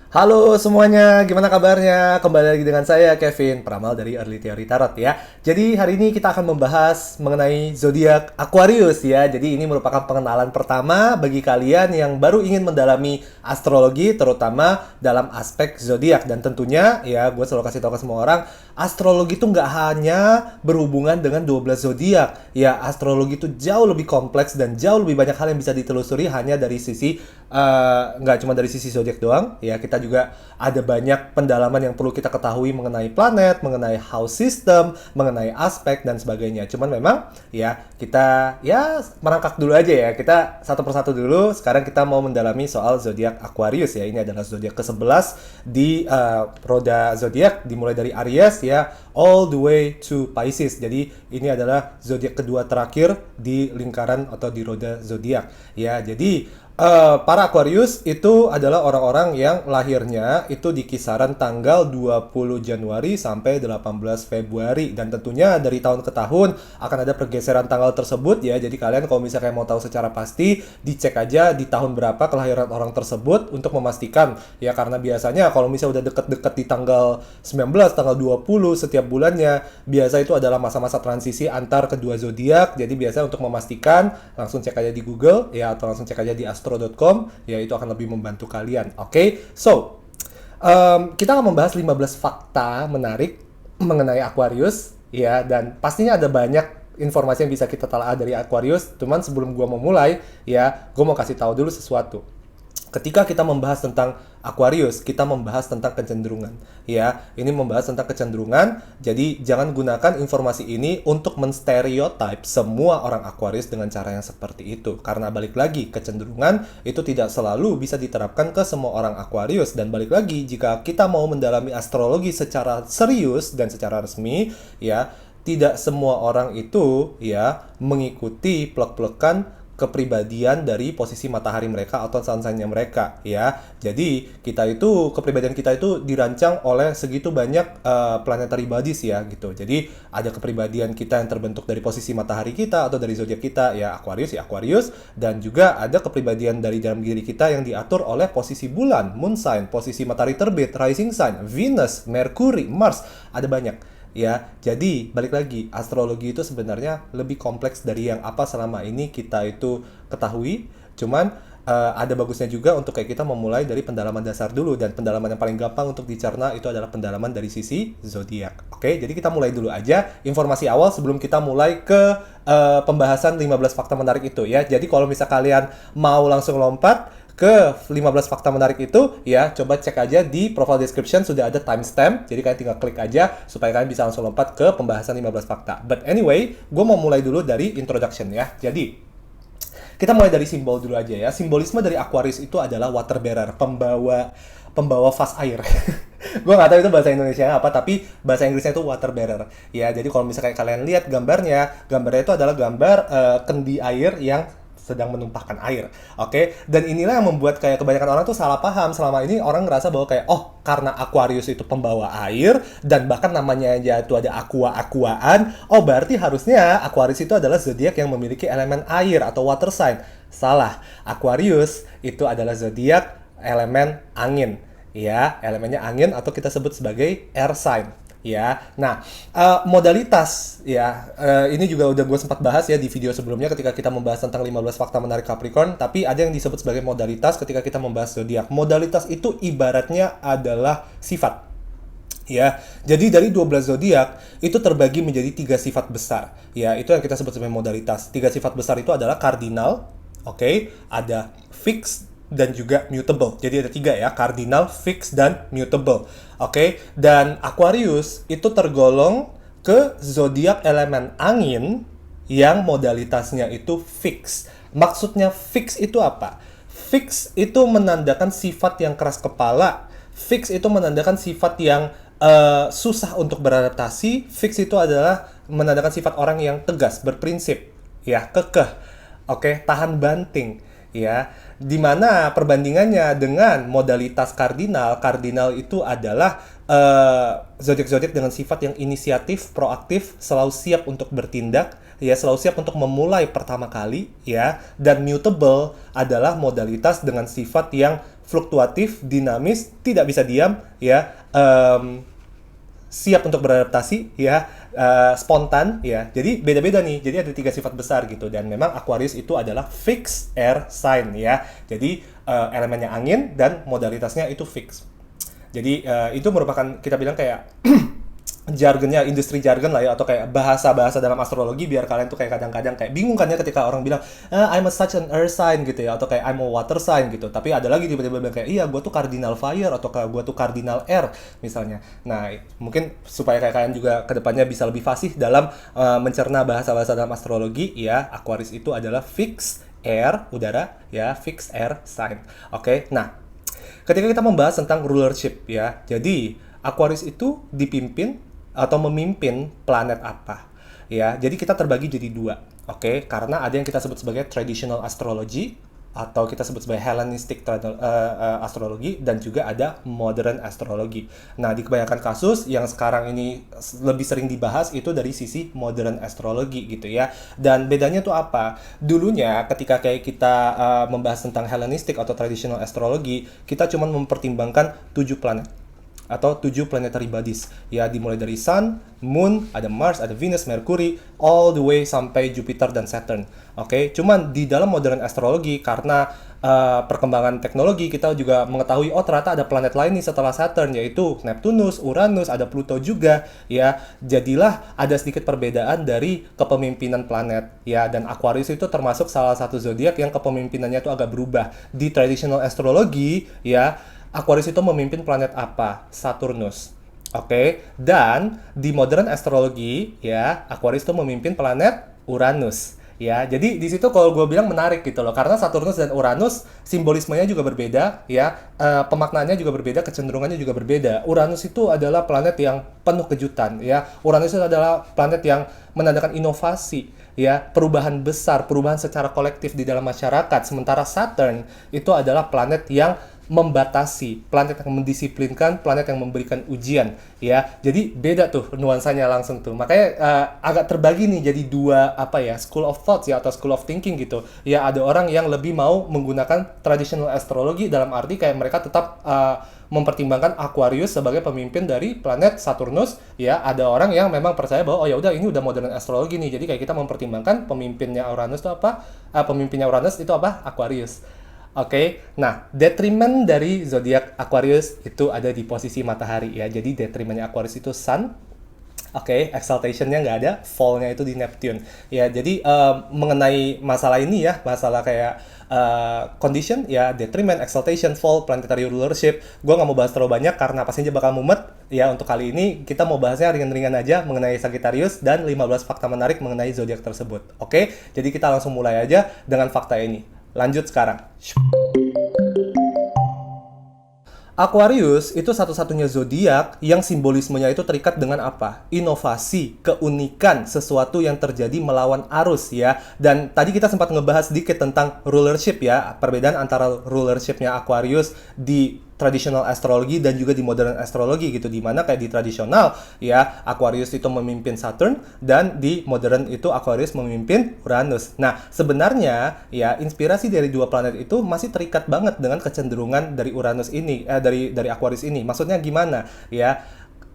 Halo semuanya, gimana kabarnya? Kembali lagi dengan saya Kevin, peramal dari Early Theory Tarot ya. Jadi hari ini kita akan membahas mengenai zodiak Aquarius ya. Jadi ini merupakan pengenalan pertama bagi kalian yang baru ingin mendalami astrologi, terutama dalam aspek zodiak. Dan tentunya ya, gue selalu kasih tahu ke semua orang, astrologi itu nggak hanya berhubungan dengan 12 zodiak. Ya, astrologi itu jauh lebih kompleks dan jauh lebih banyak hal yang bisa ditelusuri hanya dari sisi nggak cuma dari sisi zodiak doang ya, kita juga ada banyak pendalaman yang perlu kita ketahui mengenai planet, mengenai house system, mengenai aspek dan sebagainya. Cuman memang ya kita ya merangkak dulu aja ya, kita satu persatu dulu. Sekarang kita mau mendalami soal zodiak Aquarius ya. Ini adalah zodiak ke-11 di roda zodiak, dimulai dari Aries ya all the way to Pisces. Jadi ini adalah zodiak kedua terakhir di lingkaran atau di roda zodiak ya. Jadi para Aquarius itu adalah orang-orang yang lahirnya itu di kisaran tanggal 20 Januari sampai 18 Februari. Dan tentunya dari tahun ke tahun akan ada pergeseran tanggal tersebut ya. Jadi kalian kalau misalnya mau tahu secara pasti, dicek aja di tahun berapa kelahiran orang tersebut untuk memastikan. Ya karena biasanya kalau misalnya udah deket-deket di tanggal 19, tanggal 20 setiap bulannya, biasa itu adalah masa-masa transisi antar kedua zodiak. Jadi biasa untuk memastikan, langsung cek aja di Google ya, atau langsung cek aja di astro.com ya, itu akan lebih membantu kalian. Oke, so kita akan membahas 15 fakta menarik mengenai Aquarius ya, dan pastinya ada banyak informasi yang bisa kita telah dari Aquarius. Cuman sebelum gua mau mulai ya, gua mau kasih tahu dulu sesuatu. Ketika kita membahas tentang Aquarius, kita membahas tentang kecenderungan. Ya, ini membahas tentang kecenderungan. Jadi jangan gunakan informasi ini untuk menstereotype semua orang Aquarius dengan cara yang seperti itu. Karena balik lagi, kecenderungan itu tidak selalu bisa diterapkan ke semua orang Aquarius. Dan balik lagi, jika kita mau mendalami astrologi secara serius dan secara resmi, ya, tidak semua orang itu ya mengikuti plek-plekan kepribadian dari posisi matahari mereka atau sun sign-nya mereka ya. Jadi kepribadian kita itu dirancang oleh segitu banyak planetary bodies ya gitu. Jadi ada kepribadian kita yang terbentuk dari posisi matahari kita atau dari zodiak kita ya Aquarius, dan juga ada kepribadian dari dalam diri kita yang diatur oleh posisi bulan, moon sign, posisi matahari terbit, rising sign, Venus, Mercury, Mars, ada banyak. Ya, jadi balik lagi, astrologi itu sebenarnya lebih kompleks dari yang apa selama ini kita itu ketahui. Cuman ada bagusnya juga untuk kayak kita memulai dari pendalaman dasar dulu, dan pendalaman yang paling gampang untuk dicerna itu adalah pendalaman dari sisi zodiak. Oke, jadi kita mulai dulu aja informasi awal sebelum kita mulai ke pembahasan 15 fakta menarik itu ya. Jadi kalau misal kalian mau langsung lompat ke 15 fakta menarik itu ya, coba cek aja di profile description, sudah ada timestamp. Jadi kalian tinggal klik aja supaya kalian bisa langsung lompat ke pembahasan 15 fakta. But anyway, gue mau mulai dulu dari introduction ya. Jadi kita mulai dari simbol dulu aja ya. Simbolisme dari Aquarius itu adalah water bearer, pembawa vas air. Gue nggak tahu itu bahasa Indonesia apa, tapi bahasa Inggrisnya itu water bearer ya. Jadi kalau misalnya kalian lihat gambarnya itu adalah gambar kendi air yang sedang menumpahkan air. Oke? Dan inilah yang membuat kayak kebanyakan orang tuh salah paham. Selama ini orang ngerasa bahwa kayak, oh, karena Aquarius itu pembawa air, dan bahkan namanya aja itu ada aquaan, oh berarti harusnya Aquarius itu adalah zodiak yang memiliki elemen air atau water sign. Salah. Aquarius itu adalah zodiak elemen angin. Ya, elemennya angin atau kita sebut sebagai air sign. Ya, nah modalitas ya, ini juga udah gue sempat bahas ya di video sebelumnya ketika kita membahas tentang 15 fakta menarik Capricorn. Tapi ada yang disebut sebagai modalitas ketika kita membahas zodiak. Modalitas itu ibaratnya adalah sifat ya. Jadi dari 12 zodiak itu terbagi menjadi 3 sifat besar ya. Itu yang kita sebut sebagai modalitas. 3 sifat besar itu adalah cardinal, oke, ada fixed, dan juga mutable. Jadi ada 3 ya, cardinal, fixed, dan mutable. Oke, dan Aquarius itu tergolong ke zodiak elemen angin yang modalitasnya itu fix. Maksudnya fix itu apa? Fix itu menandakan sifat yang keras kepala. Fix itu menandakan sifat yang susah untuk beradaptasi. Fix itu adalah menandakan sifat orang yang tegas, berprinsip, ya, kekeh. Oke, tahan banting. Ya, dimana perbandingannya dengan modalitas kardinal itu adalah zodiak-zodiak dengan sifat yang inisiatif, proaktif, selalu siap untuk bertindak, ya, selalu siap untuk memulai pertama kali, ya. Dan mutable adalah modalitas dengan sifat yang fluktuatif, dinamis, tidak bisa diam, ya, siap untuk beradaptasi, ya, spontan, ya. Jadi beda-beda nih. Jadi ada 3 sifat besar gitu. Dan memang Aquarius itu adalah fixed air sign, ya. Jadi elemennya angin dan modalitasnya itu fix. Jadi itu merupakan kita bilang kayak jargonnya, industri jargon lah ya, atau kayak bahasa-bahasa dalam astrologi, biar kalian tuh kayak kadang-kadang kayak bingung kan ya ketika orang bilang I'm a such an earth sign gitu ya, atau kayak I'm a water sign gitu, tapi ada lagi tiba-tiba bilang kayak iya gue tuh cardinal fire atau kayak gue tuh cardinal air misalnya. Nah mungkin supaya kayak kalian juga kedepannya bisa lebih fasih dalam mencerna bahasa-bahasa dalam astrologi, ya, Aquarius itu adalah fixed air, udara, ya, fixed air sign. Oke. Nah ketika kita membahas tentang rulership, ya, jadi Aquarius itu dipimpin atau memimpin planet apa, ya. Jadi kita terbagi jadi 2, oke? Karena ada yang kita sebut sebagai traditional astrology atau kita sebut sebagai Hellenistic astrologi, dan juga ada modern astrologi. Nah, di kebanyakan kasus yang sekarang ini lebih sering dibahas itu dari sisi modern astrologi gitu ya. Dan bedanya tuh apa? Dulunya ketika kayak kita membahas tentang Hellenistic atau traditional astrologi, kita cuma mempertimbangkan 7 planet atau 7 planetary bodies, ya, dimulai dari Sun, Moon, ada Mars, ada Venus, Mercury, all the way sampai Jupiter dan Saturn. Oke, cuman di dalam modern astrologi karena perkembangan teknologi, kita juga mengetahui ternyata ada planet lain nih setelah Saturn, yaitu Neptunus, Uranus, ada Pluto juga, ya. Jadilah ada sedikit perbedaan dari kepemimpinan planet, ya, dan Aquarius itu termasuk salah satu zodiak yang kepemimpinannya itu agak berubah. Di traditional astrologi, ya, Aquarius itu memimpin planet apa? Saturnus. Oke. Dan di modern astrologi, ya, Aquarius itu memimpin planet Uranus. Ya, jadi di situ kalau gue bilang menarik gitu loh, karena Saturnus dan Uranus simbolismenya juga berbeda, ya, pemaknaannya juga berbeda, kecenderungannya juga berbeda. Uranus itu adalah planet yang penuh kejutan, ya. Uranus itu adalah planet yang menandakan inovasi, ya, perubahan besar, perubahan secara kolektif di dalam masyarakat. Sementara Saturn itu adalah planet yang membatasi, planet yang mendisiplinkan, planet yang memberikan ujian, ya. Jadi beda tuh nuansanya langsung tuh. Makanya agak terbagi nih jadi 2 school of thoughts, ya, atau school of thinking gitu. Ya, ada orang yang lebih mau menggunakan traditional astrologi dalam arti kayak mereka tetap mempertimbangkan Aquarius sebagai pemimpin dari planet Saturnus, ya. Ada orang yang memang percaya bahwa ya udah ini udah modern astrologi nih. Jadi kayak kita mempertimbangkan pemimpinnya Uranus itu apa? Pemimpinnya Uranus itu apa? Aquarius. Oke. Nah, detriment dari zodiak Aquarius itu ada di posisi matahari, ya. Jadi detrimentnya Aquarius itu Sun. Oke, exaltation-nya nggak ada, fall-nya itu di Neptune. Ya, jadi mengenai masalah ini, ya, masalah kayak condition, ya, detriment, exaltation, fall, planetary rulership, gue nggak mau bahas terlalu banyak karena pastinya bakal mumet. Ya, untuk kali ini kita mau bahasnya ringan-ringan aja mengenai Sagittarius dan 15 fakta menarik mengenai zodiak tersebut. Oke, jadi kita langsung mulai aja dengan fakta ini. Lanjut sekarang. Aquarius itu satu-satunya zodiak yang simbolismenya itu terikat dengan apa? Inovasi, keunikan, sesuatu yang terjadi melawan arus, ya. Dan tadi kita sempat ngebahas sedikit tentang rulership, ya. Perbedaan antara rulershipnya Aquarius di traditional astrologi dan juga di modern astrologi gitu, dimana kayak di tradisional, ya, Aquarius itu memimpin Saturn, dan di modern itu Aquarius memimpin Uranus. Nah, sebenarnya, ya, inspirasi dari 2 planet itu masih terikat banget dengan kecenderungan dari Uranus ini, dari Aquarius ini. Maksudnya gimana, ya?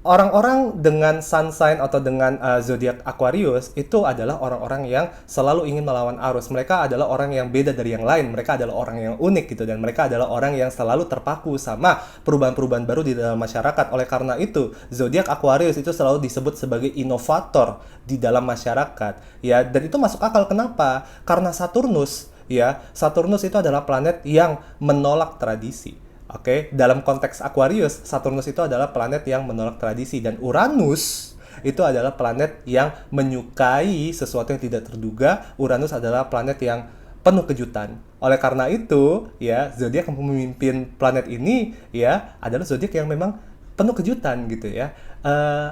Orang-orang dengan sun sign atau dengan zodiak Aquarius itu adalah orang-orang yang selalu ingin melawan arus. Mereka adalah orang yang beda dari yang lain. Mereka adalah orang yang unik gitu, dan mereka adalah orang yang selalu terpaku sama perubahan-perubahan baru di dalam masyarakat. Oleh karena itu, zodiak Aquarius itu selalu disebut sebagai inovator di dalam masyarakat. Ya, dan itu masuk akal. Kenapa? Karena Saturnus, ya, Saturnus itu adalah planet yang menolak tradisi. Oke, dalam konteks Aquarius, Saturnus itu adalah planet yang menolak tradisi, dan Uranus itu adalah planet yang menyukai sesuatu yang tidak terduga. Uranus adalah planet yang penuh kejutan. Oleh karena itu, ya, zodiak yang memimpin planet ini, ya, adalah zodiak yang memang penuh kejutan gitu, ya.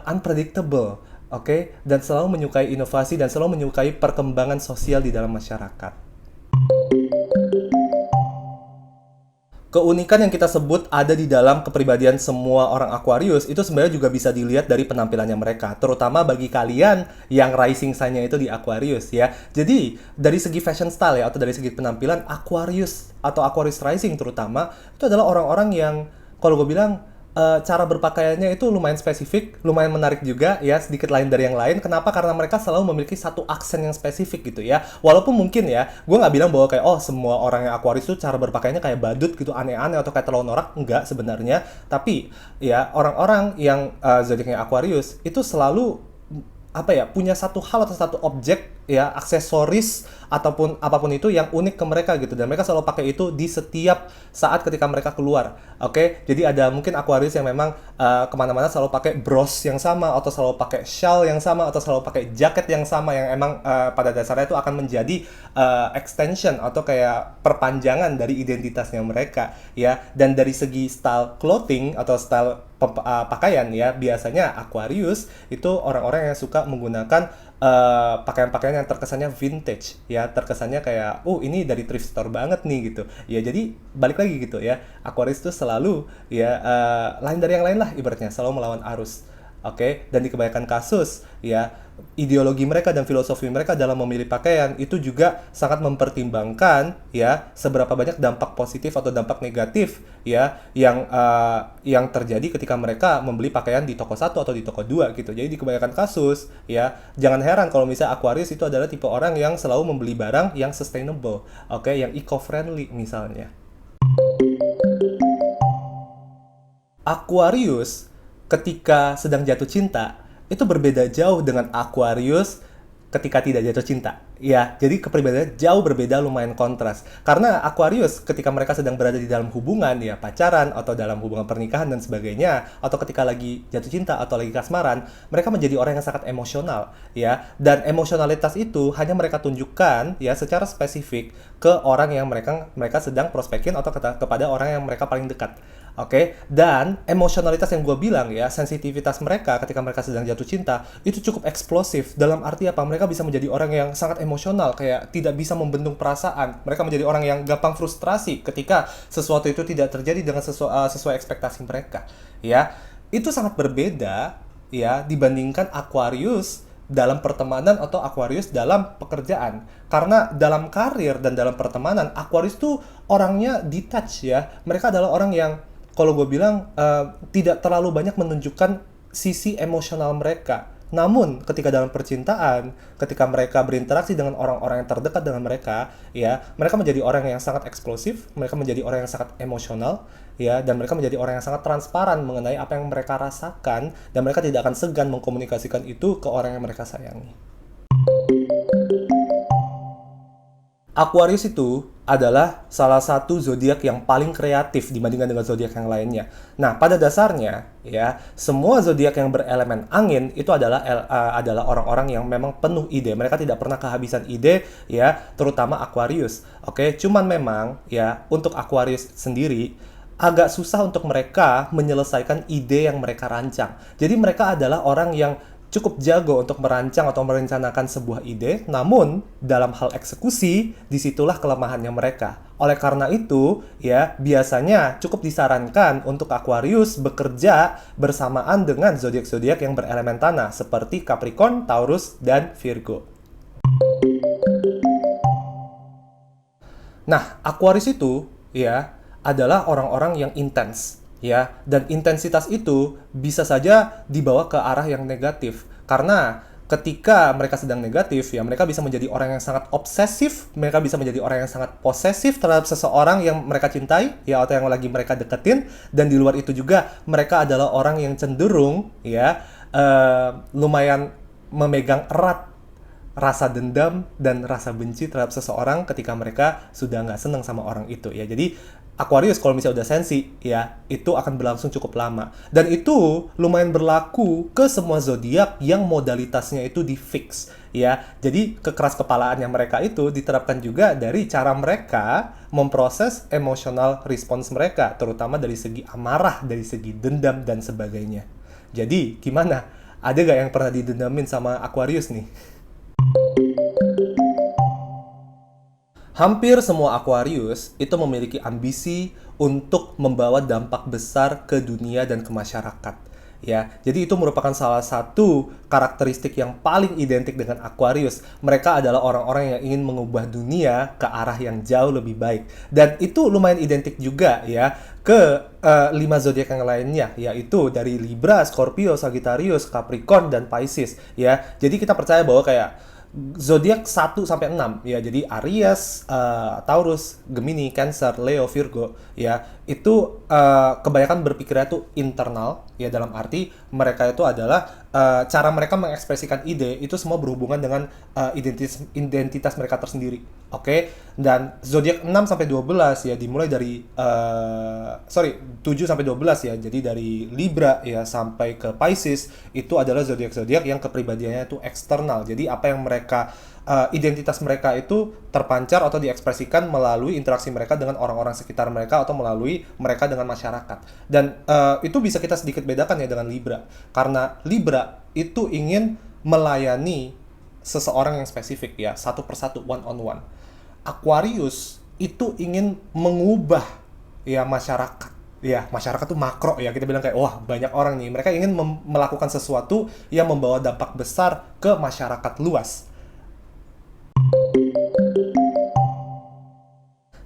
Unpredictable, oke, dan selalu menyukai inovasi dan selalu menyukai perkembangan sosial di dalam masyarakat. keunikan yang kita sebut ada di dalam kepribadian semua orang Aquarius itu sebenarnya juga bisa dilihat dari penampilannya mereka, terutama bagi kalian yang rising sign-nya itu di Aquarius ya. Jadi dari segi fashion style ya, atau dari segi penampilan, Aquarius atau Aquarius rising terutama itu adalah orang-orang yang kalau gue bilang cara berpakaiannya itu lumayan spesifik, lumayan menarik juga ya, sedikit lain dari yang lain. Kenapa? Karena mereka selalu memiliki satu aksen yang spesifik gitu ya. Walaupun mungkin ya, gue nggak bilang bahwa kayak, oh semua orang yang Aquarius itu cara berpakaiannya kayak badut gitu, aneh-aneh atau kayak terlalu norak. Enggak sebenarnya. Tapi ya, orang-orang yang zodiaknya Aquarius itu selalu apa ya, punya satu hal atau satu objek ya, aksesoris ataupun apapun itu yang unik ke mereka gitu, dan mereka selalu pakai itu di setiap saat ketika mereka keluar. Oke, jadi ada mungkin Aquarius yang memang kemana-mana selalu pakai bros yang sama, atau selalu pakai shawl yang sama, atau selalu pakai jaket yang sama, yang emang pada dasarnya itu akan menjadi extension atau kayak perpanjangan dari identitasnya mereka ya. Dan dari segi style clothing atau style pakaian ya, biasanya Aquarius itu orang-orang yang suka menggunakan pakaian-pakaian yang terkesannya vintage ya, terkesannya kayak ini dari thrift store banget nih gitu ya. Jadi balik lagi gitu ya, Aquarius itu selalu ya lain dari yang lain lah, ibaratnya selalu melawan arus. Oke, dan di kebanyakan kasus ya, ideologi mereka dan filosofi mereka dalam memilih pakaian itu juga sangat mempertimbangkan ya seberapa banyak dampak positif atau dampak negatif ya yang terjadi ketika mereka membeli pakaian di toko satu atau di toko dua gitu. Jadi di kebanyakan kasus ya, jangan heran kalau misalnya Aquarius itu adalah tipe orang yang selalu membeli barang yang sustainable, oke, yang eco-friendly misalnya. Aquarius ketika sedang jatuh cinta itu berbeda jauh dengan Aquarius ketika tidak jatuh cinta. Ya, jadi kepribadiannya jauh berbeda, lumayan kontras. Karena Aquarius ketika mereka sedang berada di dalam hubungan ya, pacaran atau dalam hubungan pernikahan dan sebagainya, atau ketika lagi jatuh cinta atau lagi kasmaran, mereka menjadi orang yang sangat emosional ya. Dan emosionalitas itu hanya mereka tunjukkan ya secara spesifik ke orang yang mereka sedang prospekin atau kepada orang yang mereka paling dekat. Oke, dan emosionalitas yang gue bilang ya, sensitivitas mereka ketika mereka sedang jatuh cinta itu cukup eksplosif. Dalam arti apa? Mereka bisa menjadi orang yang sangat emosional, kayak tidak bisa membendung perasaan. Mereka menjadi orang yang gampang frustrasi ketika sesuatu itu tidak terjadi dengan sesuai ekspektasi mereka. Ya, itu sangat berbeda ya dibandingkan Aquarius dalam pertemanan atau Aquarius dalam pekerjaan. Karena dalam karir dan dalam pertemanan, Aquarius tuh orangnya detached ya. Mereka adalah orang yang kalau gue bilang tidak terlalu banyak menunjukkan sisi emosional mereka. Namun ketika dalam percintaan, ketika mereka berinteraksi dengan orang-orang yang terdekat dengan mereka, ya, mereka menjadi orang yang sangat eksplosif, mereka menjadi orang yang sangat emosional, ya, dan mereka menjadi orang yang sangat transparan mengenai apa yang mereka rasakan, dan mereka tidak akan segan mengkomunikasikan itu ke orang yang mereka sayangi. Aquarius itu adalah salah satu zodiak yang paling kreatif dibandingkan dengan zodiak yang lainnya. Nah, pada dasarnya ya, semua zodiak yang berelemen angin itu adalah orang-orang yang memang penuh ide. Mereka tidak pernah kehabisan ide ya, terutama Aquarius. Oke, cuman memang ya untuk Aquarius sendiri agak susah untuk mereka menyelesaikan ide yang mereka rancang. Jadi mereka adalah orang yang cukup jago untuk merancang atau merencanakan sebuah ide, namun dalam hal eksekusi, disitulah kelemahannya mereka. Oleh karena itu, ya, biasanya cukup disarankan untuk Aquarius bekerja bersamaan dengan zodiak-zodiak yang berelemen tanah, seperti Capricorn, Taurus, dan Virgo. Nah, Aquarius itu, ya, adalah orang-orang yang intens. Ya, dan intensitas itu bisa saja dibawa ke arah yang negatif. Karena ketika mereka sedang negatif, ya mereka bisa menjadi orang yang sangat obsesif, mereka bisa menjadi orang yang sangat posesif terhadap seseorang yang mereka cintai, ya, atau yang lagi mereka deketin. Dan di luar itu juga mereka adalah orang yang cenderung, ya, lumayan memegang erat rasa dendam dan rasa benci terhadap seseorang ketika mereka sudah nggak senang sama orang itu ya. Jadi Aquarius kalau misalnya udah sensi ya, itu akan berlangsung cukup lama. Dan itu lumayan berlaku ke semua zodiak yang modalitasnya itu di fix ya. Jadi kekeras kepalaannya mereka itu diterapkan juga dari cara mereka memproses emotional response mereka, terutama dari segi amarah, dari segi dendam dan sebagainya. Jadi gimana? Ada gak yang pernah didendamin sama Aquarius nih? Hampir semua Aquarius itu memiliki ambisi untuk membawa dampak besar ke dunia dan ke masyarakat. Ya, jadi itu merupakan salah satu karakteristik yang paling identik dengan Aquarius. Mereka adalah orang-orang yang ingin mengubah dunia ke arah yang jauh lebih baik. Dan itu lumayan identik juga ya ke 5 zodiak yang lainnya, yaitu dari Libra, Scorpio, Sagittarius, Capricorn, dan Pisces ya. Jadi kita percaya bahwa kayak zodiak 1 sampai 6 ya. Jadi Aries, Taurus, Gemini, Cancer, Leo, Virgo ya. Itu kebanyakan berpikirnya tuh internal ya, dalam arti mereka itu adalah cara mereka mengekspresikan ide itu semua berhubungan dengan identitas mereka tersendiri. Oke. Dan zodiak 6 sampai 12 ya dimulai dari 7 sampai 12 ya. Jadi dari Libra ya sampai ke Pisces itu adalah zodiak-zodiak yang kepribadiannya itu eksternal. Jadi apa yang mereka identitas mereka itu terpancar atau diekspresikan melalui interaksi mereka dengan orang-orang sekitar mereka atau melalui mereka dengan masyarakat. Dan itu bisa kita sedikit bedakan ya dengan Libra. Karena Libra itu ingin melayani seseorang yang spesifik ya, satu persatu, one on one. Aquarius itu ingin mengubah ya masyarakat. Ya, masyarakat tuh makro ya, kita bilang kayak, wah banyak orang nih, mereka ingin melakukan sesuatu yang membawa dampak besar ke masyarakat luas.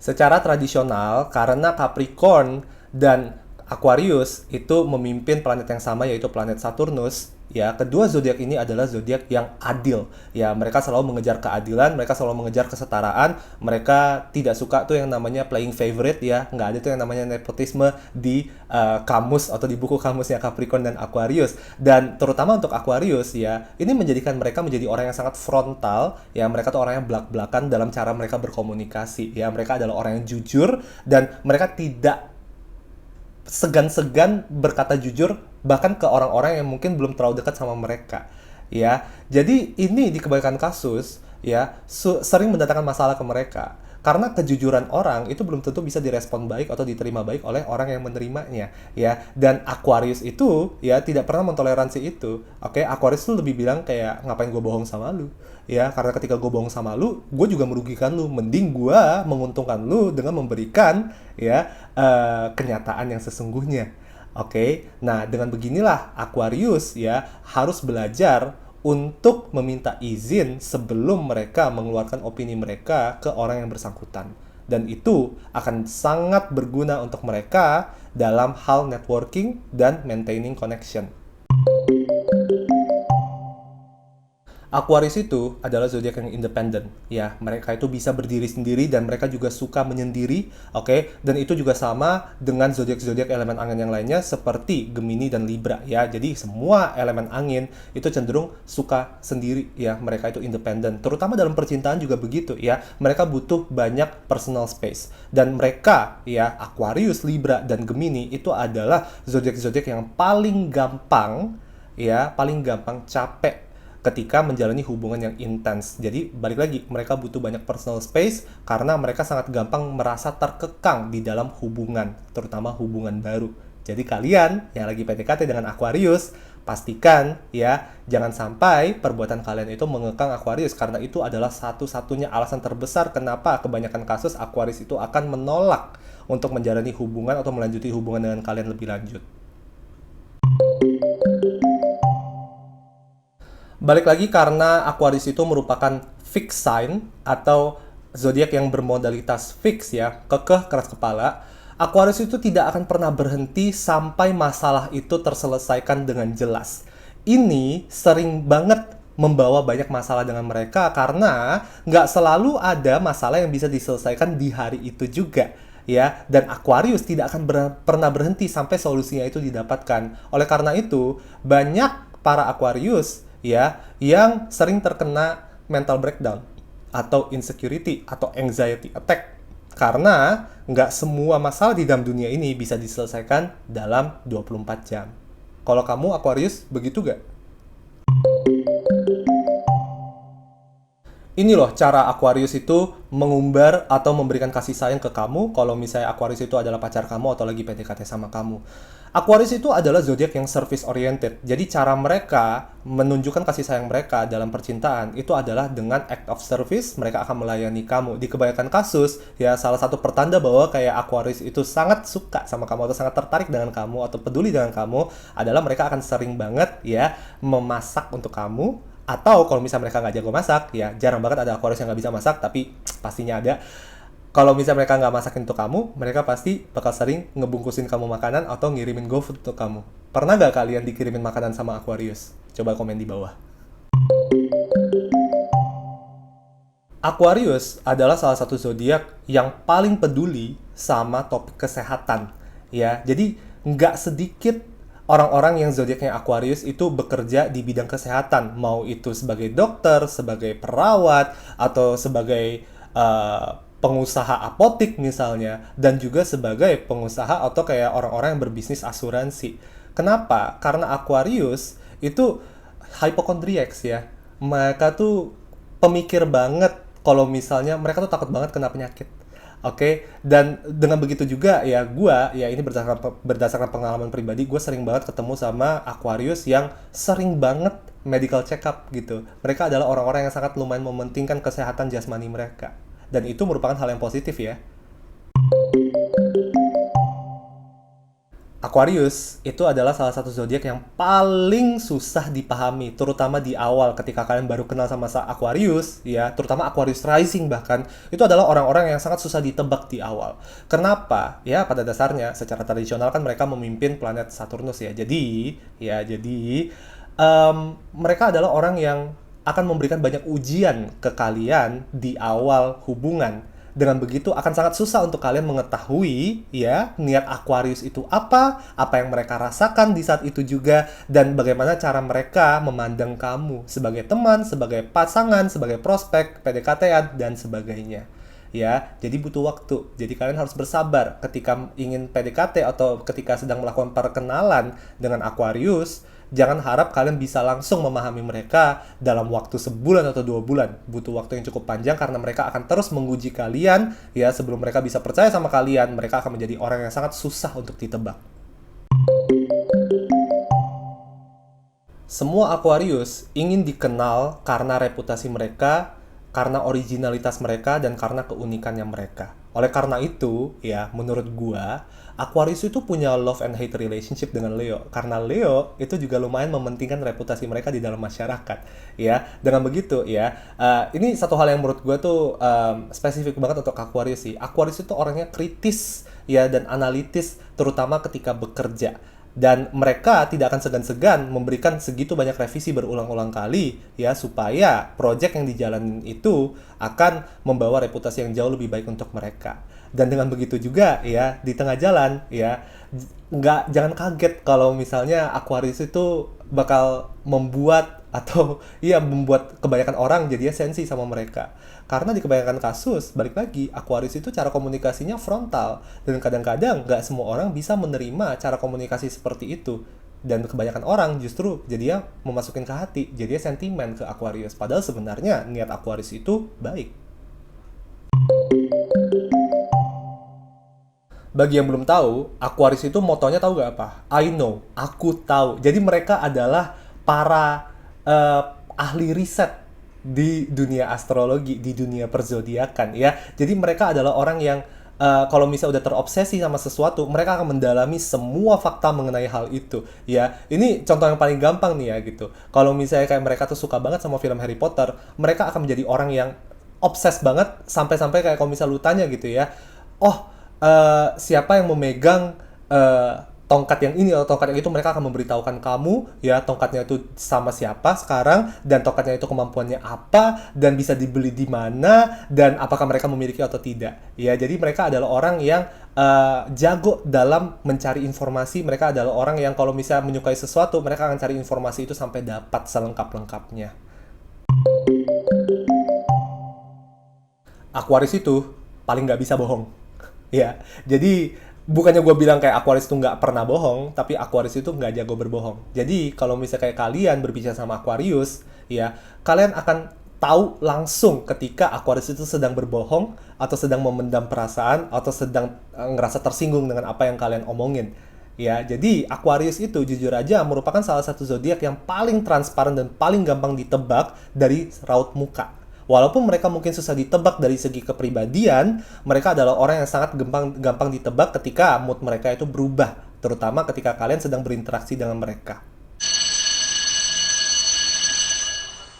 Secara tradisional, karena Capricorn dan Aquarius itu memimpin planet yang sama, yaitu planet Saturnus, ya, kedua zodiak ini adalah zodiak yang adil. Ya, mereka selalu mengejar keadilan, mereka selalu mengejar kesetaraan, mereka tidak suka tuh yang namanya playing favorite ya, nggak ada tuh yang namanya nepotisme di kamus atau di buku kamusnya Capricorn dan Aquarius. Dan terutama untuk Aquarius ya, ini menjadikan mereka menjadi orang yang sangat frontal, ya, mereka tuh orang yang belak-belakan dalam cara mereka berkomunikasi. Ya, mereka adalah orang yang jujur dan mereka tidak segan-segan berkata jujur bahkan ke orang-orang yang mungkin belum terlalu dekat sama mereka ya. Jadi ini di kebanyakan kasus ya sering mendatangkan masalah ke mereka karena kejujuran orang itu belum tentu bisa direspon baik atau diterima baik oleh orang yang menerimanya ya. Dan Aquarius itu ya tidak pernah mentoleransi itu. Oke, Aquarius tuh lebih bilang kayak, ngapain gue bohong sama lu ya, karena ketika gue bohong sama lu, gue juga merugikan lu. Mending gue menguntungkan lu dengan memberikan ya kenyataan yang sesungguhnya. Oke, nah dengan beginilah Aquarius ya harus belajar untuk meminta izin sebelum mereka mengeluarkan opini mereka ke orang yang bersangkutan. Dan itu akan sangat berguna untuk mereka dalam hal networking dan maintaining connection. Aquarius itu adalah zodiak yang independen, ya. Mereka itu bisa berdiri sendiri dan mereka juga suka menyendiri, oke? Dan itu juga sama dengan zodiak-zodiak elemen angin yang lainnya seperti Gemini dan Libra, ya. Jadi semua elemen angin itu cenderung suka sendiri, ya. Mereka itu independen. Terutama dalam percintaan juga begitu, ya. Mereka butuh banyak personal space. Dan mereka, ya, Aquarius, Libra, dan Gemini itu adalah zodiak-zodiak yang paling gampang, ya, paling gampang capek ketika menjalani hubungan yang intens. Jadi balik lagi, mereka butuh banyak personal space karena mereka sangat gampang merasa terkekang di dalam hubungan, terutama hubungan baru. Jadi kalian yang lagi PDKT dengan Aquarius, pastikan ya jangan sampai perbuatan kalian itu mengekang Aquarius, karena itu adalah satu-satunya alasan terbesar kenapa kebanyakan kasus Aquarius itu akan menolak untuk menjalani hubungan atau melanjuti hubungan dengan kalian lebih lanjut. Balik lagi, karena Aquarius itu merupakan fixed sign atau zodiak yang bermodalitas fix ya, kekeh, keras kepala. Aquarius itu tidak akan pernah berhenti sampai masalah itu terselesaikan dengan jelas. Ini sering banget membawa banyak masalah dengan mereka karena nggak selalu ada masalah yang bisa diselesaikan di hari itu juga. Ya, dan Aquarius tidak akan pernah berhenti sampai solusinya itu didapatkan. Oleh karena itu, banyak para Aquarius ya yang sering terkena mental breakdown atau insecurity atau anxiety attack karena nggak semua masalah di dalam dunia ini bisa diselesaikan dalam 24 jam. Kalau kamu Aquarius begitu gak? Ini loh cara Aquarius itu mengumbar atau memberikan kasih sayang ke kamu kalau misalnya Aquarius itu adalah pacar kamu atau lagi PDKT sama kamu. Aquarius itu adalah zodiak yang service oriented. Jadi cara mereka menunjukkan kasih sayang mereka dalam percintaan itu adalah dengan act of service, mereka akan melayani kamu. Di kebanyakan kasus, ya salah satu pertanda bahwa kayak Aquarius itu sangat suka sama kamu atau sangat tertarik dengan kamu atau peduli dengan kamu adalah mereka akan sering banget ya memasak untuk kamu. Atau kalau misalnya mereka nggak jago masak, ya jarang banget ada Aquarius yang nggak bisa masak, tapi pastinya ada. Kalau misalnya mereka nggak masakin untuk kamu, mereka pasti bakal sering ngebungkusin kamu makanan atau ngirimin GoFood untuk kamu. Pernah nggak kalian dikirimin makanan sama Aquarius? Coba komen di bawah. Aquarius adalah salah satu zodiak yang paling peduli sama topik kesehatan. Ya, jadi nggak sedikit orang-orang yang zodiaknya Aquarius itu bekerja di bidang kesehatan, mau itu sebagai dokter, sebagai perawat, atau sebagai pengusaha apotik misalnya, dan juga sebagai pengusaha atau kayak orang-orang yang berbisnis asuransi. Kenapa? Karena Aquarius itu hypochondriacs ya. Mereka tuh pemikir banget kalau misalnya mereka tuh takut banget kena penyakit. Oke, dan dengan begitu juga ya gua ya ini berdasarkan pengalaman pribadi, gue sering banget ketemu sama Aquarius yang sering banget medical check up gitu. Mereka adalah orang-orang yang sangat lumayan mementingkan kesehatan jasmani mereka. Dan itu merupakan hal yang positif ya. Aquarius itu adalah salah satu zodiak yang paling susah dipahami, terutama di awal ketika kalian baru kenal sama Aquarius, ya, terutama Aquarius rising bahkan, itu adalah orang-orang yang sangat susah ditebak di awal. Kenapa? Ya, pada dasarnya secara tradisional kan mereka memimpin planet Saturnus ya. Jadi mereka adalah orang yang akan memberikan banyak ujian ke kalian di awal hubungan. Dengan begitu akan sangat susah untuk kalian mengetahui ya niat Aquarius itu apa yang mereka rasakan di saat itu juga, dan bagaimana cara mereka memandang kamu sebagai teman, sebagai pasangan, sebagai prospek, PDKT-an dan sebagainya. Ya, jadi butuh waktu. Jadi kalian harus bersabar ketika ingin PDKT atau ketika sedang melakukan perkenalan dengan Aquarius. Jangan harap kalian bisa langsung memahami mereka dalam waktu sebulan atau 2 bulan. Butuh waktu yang cukup panjang karena mereka akan terus menguji kalian. Ya, sebelum mereka bisa percaya sama kalian, mereka akan menjadi orang yang sangat susah untuk ditebak. Semua Aquarius ingin dikenal karena reputasi mereka, karena originalitas mereka, dan karena keunikannya mereka. Oleh karena itu, ya, menurut gua, Aquarius itu punya love and hate relationship dengan Leo. Karena Leo itu juga lumayan mementingkan reputasi mereka di dalam masyarakat. Ya, dengan begitu, ya, ini satu hal yang menurut gua tuh spesifik banget untuk Aquarius sih. Aquarius itu orangnya kritis, ya, dan analitis, terutama ketika bekerja. Dan mereka tidak akan segan-segan memberikan segitu banyak revisi berulang-ulang kali ya supaya project yang dijalanin itu akan membawa reputasi yang jauh lebih baik untuk mereka. Dan dengan begitu juga ya di tengah jalan ya jangan kaget kalau misalnya Aquarius itu bakal membuat atau iya membuat kebanyakan orang jadinya sensi sama mereka. Karena di kebanyakan kasus, balik lagi, Aquarius itu cara komunikasinya frontal. Dan kadang-kadang nggak semua orang bisa menerima cara komunikasi seperti itu. Dan kebanyakan orang justru jadinya memasukin ke hati, jadinya sentimen ke Aquarius. Padahal sebenarnya niat Aquarius itu baik. Bagi yang belum tahu, Aquarius itu motonya tahu gak apa? I know, aku tahu. Jadi mereka adalah para ahli riset di dunia astrologi, di dunia perzodiakan ya. Jadi mereka adalah orang yang kalau misalnya udah terobsesi sama sesuatu, mereka akan mendalami semua fakta mengenai hal itu ya. Ini contoh yang paling gampang nih ya gitu. Kalau misalnya kayak mereka tuh suka banget sama film Harry Potter, mereka akan menjadi orang yang obses banget sampai-sampai kayak kalau misalnya lu tanya gitu ya, oh siapa yang memegang tongkat yang ini atau tongkat yang itu, mereka akan memberitahukan kamu ya tongkatnya itu sama siapa sekarang, dan tongkatnya itu kemampuannya apa, dan bisa dibeli di mana, dan apakah mereka memiliki atau tidak ya. Jadi mereka adalah orang yang jago dalam mencari informasi. Mereka adalah orang yang kalau misalnya menyukai sesuatu, mereka akan cari informasi itu sampai dapat selengkap-lengkapnya. Aquarius itu paling nggak bisa bohong ya. Jadi bukannya gue bilang kayak Aquarius itu nggak pernah bohong, tapi Aquarius itu nggak jago berbohong. Jadi kalau misalnya kayak kalian berbicara sama Aquarius, ya kalian akan tahu langsung ketika Aquarius itu sedang berbohong, atau sedang memendam perasaan, atau sedang ngerasa tersinggung dengan apa yang kalian omongin. Ya, jadi Aquarius itu jujur aja merupakan salah satu zodiak yang paling transparan dan paling gampang ditebak dari raut muka. Walaupun mereka mungkin susah ditebak dari segi kepribadian, mereka adalah orang yang sangat gampang ditebak ketika mood mereka itu berubah, terutama ketika kalian sedang berinteraksi dengan mereka.